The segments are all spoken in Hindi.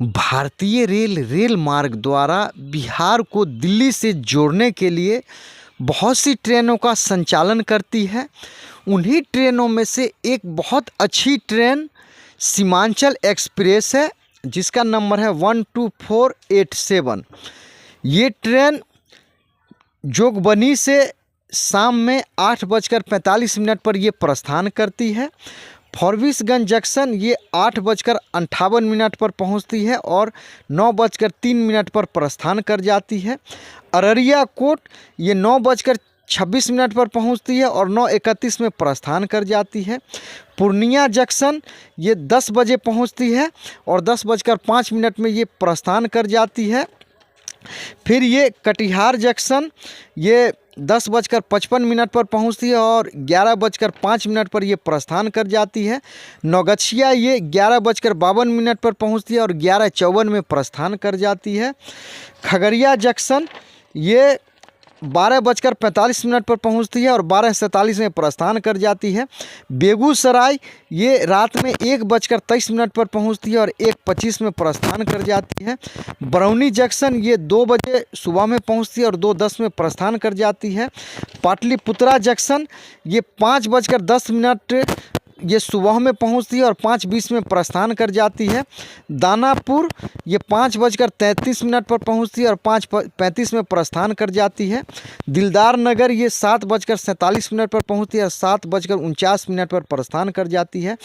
भारतीय रेल मार्ग द्वारा बिहार को दिल्ली से जोड़ने के लिए बहुत सी ट्रेनों का संचालन करती है। उन्हीं ट्रेनों में से एक बहुत अच्छी ट्रेन सीमांचल एक्सप्रेस है, जिसका नंबर है 12487। ये ट्रेन जोगबनी से शाम में 8:45 पर ये प्रस्थान करती है। फॉरबिसगंज जंक्शन ये 8:58 पर पहुंचती है और 9:03 पर प्रस्थान कर जाती है। अररिया कोट ये 9:26 पर पहुंचती है और 9:31 में प्रस्थान कर जाती है। पूर्णिया जंक्शन ये 10 बजे पहुंचती है और 10:05 में ये प्रस्थान कर जाती है। फिर ये कटिहार जंक्शन ये 10:55 पर पहुंचती है और 11:05 पर ये प्रस्थान कर जाती है। नौगछिया ये 11:52 पर पहुंचती है और 11:54 में प्रस्थान कर जाती है। खगड़िया जंक्शन ये 12:45 पर पहुंचती है और 12:47 में प्रस्थान कर जाती है। बेगूसराय ये रात में 1:23 पर पहुंचती है और 1:25 में प्रस्थान कर जाती है। बरौनी जंक्शन ये 2 बजे सुबह में पहुंचती है और 2:10 में प्रस्थान कर जाती है। पाटलिपुत्रा जंक्शन ये 5:10 ये सुबह में पहुंचती है और 5:20 में प्रस्थान कर जाती है। दानापुर ये 5:33 पर पहुंचती है और 5:35 में प्रस्थान कर जाती है। दिलदार नगर ये 7:47 पर पहुंचती है और 7:49 पर प्रस्थान कर जाती है।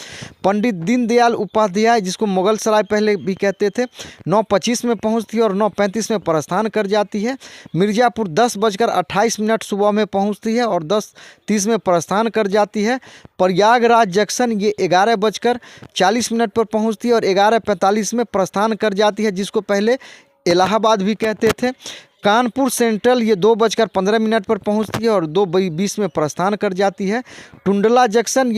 पंडित दीनदयाल उपाध्याय जिसको मुगल सराय पहले भी कहते थे 9:25 में पहुंचती है और 9:35 में प्रस्थान कर जाती है। मिर्ज़ापुर 10:28 सुबह में पहुंचती है और 10:30 में प्रस्थान कर जाती है। प्रयागराज जंक्शन ये 11:40 पर पहुंचती है और 11:45 में प्रस्थान कर जाती है, जिसको पहले इलाहाबाद भी कहते थे। कानपुर सेंट्रल ये 2:15 पर पहुंचती है और 2:20 में प्रस्थान कर जाती है। टुंडला जंक्शन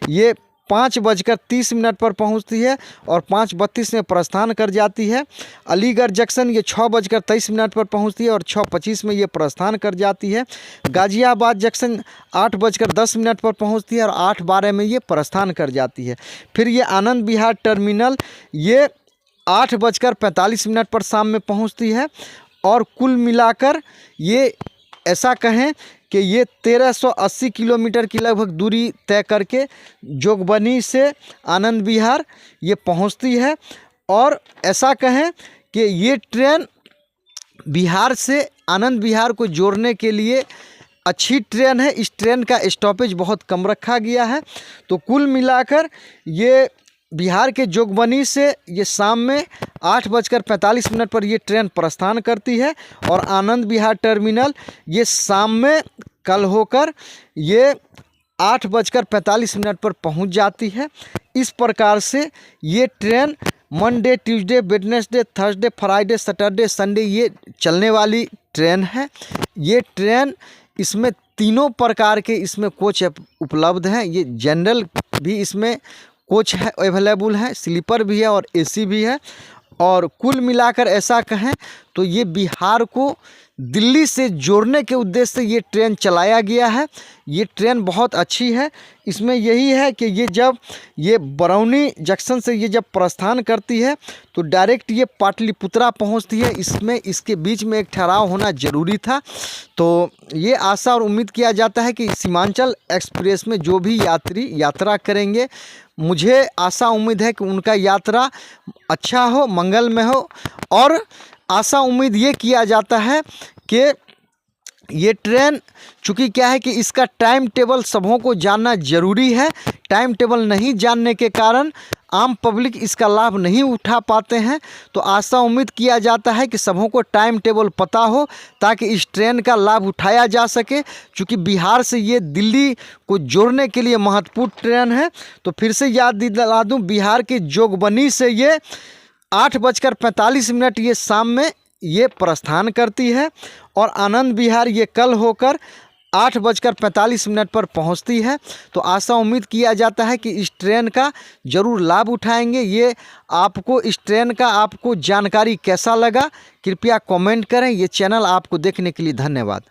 ये 5:30 पर पहुंचती है और 5:32 में प्रस्थान कर जाती है। अलीगढ़ जंक्शन ये 6:23 पर पहुंचती है और 6:25 में ये प्रस्थान कर जाती है। गाजियाबाद जंक्शन 8:10 पर पहुंचती है और 8:12 में ये प्रस्थान कर जाती है। फिर ये आनंद विहार टर्मिनल ये 8:45 पर शाम में पहुंचती है और कुल मिलाकर ये ऐसा कहें कि ये 1380 किलोमीटर की लगभग दूरी तय करके जोगबनी से आनंद विहार ये पहुंचती है। और ऐसा कहें कि ये ट्रेन बिहार से आनंद विहार को जोड़ने के लिए अच्छी ट्रेन है। इस ट्रेन का स्टॉपेज बहुत कम रखा गया है। तो कुल मिलाकर ये बिहार के जोगबनी से ये शाम में 8:45 पर ये ट्रेन प्रस्थान करती है और आनंद विहार टर्मिनल ये शाम में कल होकर ये 8:45 पर पहुंच जाती है। इस प्रकार से ये train Monday, Tuesday, Wednesday, Thursday, Friday, Saturday, Sunday ये चलने वाली ट्रेन है। ये ट्रेन इसमें तीनों प्रकार के इसमें कोच उपलब्ध हैं। ये जनरल भी इसमें कोच है अवेलेबल है, स्लीपर भी है और एसी भी है। और कुल मिलाकर ऐसा कहें तो ये बिहार को दिल्ली से जोड़ने के उद्देश्य से ये ट्रेन चलाया गया है। ये ट्रेन बहुत अच्छी है। इसमें यही है कि ये जब ये बरौनी जंक्शन से ये जब प्रस्थान करती है तो डायरेक्ट ये पाटलिपुत्रा पहुंचती है। इसमें इसके बीच में एक ठहराव होना ज़रूरी था। तो ये आशा और उम्मीद किया जाता है कि सीमांचल एक्सप्रेस में जो भी यात्री यात्रा करेंगे, मुझे आशा उम्मीद है कि उनका यात्रा अच्छा हो, मंगलमय हो। और आशा उम्मीद ये किया जाता है कि ये ट्रेन चूँकि क्या है कि इसका टाइम टेबल सबों को जानना ज़रूरी है। टाइम टेबल नहीं जानने के कारण आम पब्लिक इसका लाभ नहीं उठा पाते हैं। तो आशा उम्मीद किया जाता है कि सबों को टाइम टेबल पता हो ताकि इस ट्रेन का लाभ उठाया जा सके। चूँकि बिहार से ये दिल्ली को जोड़ने के लिए महत्वपूर्ण ट्रेन है। तो फिर से याद दिला दूँ, बिहार के जोगबनी से ये 8:45 ये शाम में ये प्रस्थान करती है और आनंद विहार ये कल होकर 8:45 पर पहुंचती है। तो आशा उम्मीद किया जाता है कि इस ट्रेन का ज़रूर लाभ उठाएंगे। ये आपको इस ट्रेन का आपको जानकारी कैसा लगा, कृपया कमेंट करें। ये चैनल आपको देखने के लिए धन्यवाद।